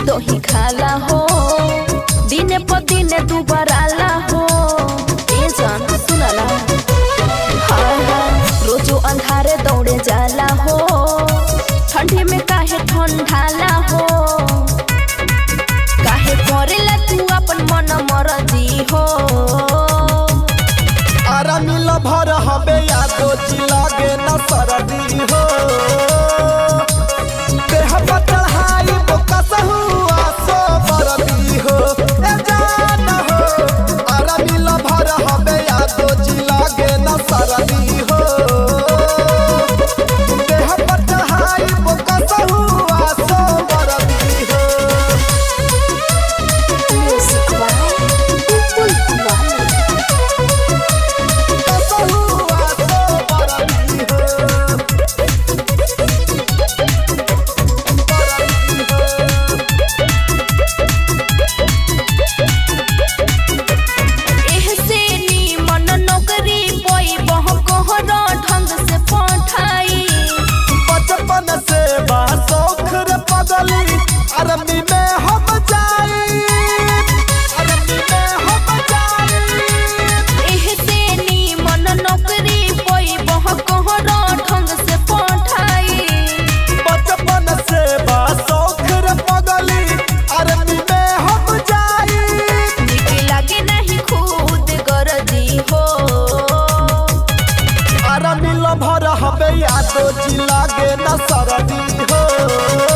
दो ही खाला हो दिन पर दिन दुबराला हो ए जान सुनाला रोजो अंधारे दौड़े जाला हो ठंडी में काहे ठंडाला हो काहे करेला तू अपन मन मर्जी हो आरा मिल भर हबे यादो चिलागे न सरदी हो देह पर चढ़ाई बोकसहु आसो बरदी हो ए जान हो आरा मिल भर हबे यादो चिलागे न सरदी हो देह पर चढ़ाई बोकसहु आसो बरदी हो अरबी में हम जाई अरबी में हम जाई एहसे नी मन नौकरी कोई बह कोहरा ढंग से पठाई बचपन से बा शौक रे पगली अरबी में हम जाई निक लागे नहीं खुद गरजी हो अरबी ल भर हबे यादो जी लागे न सरदी हो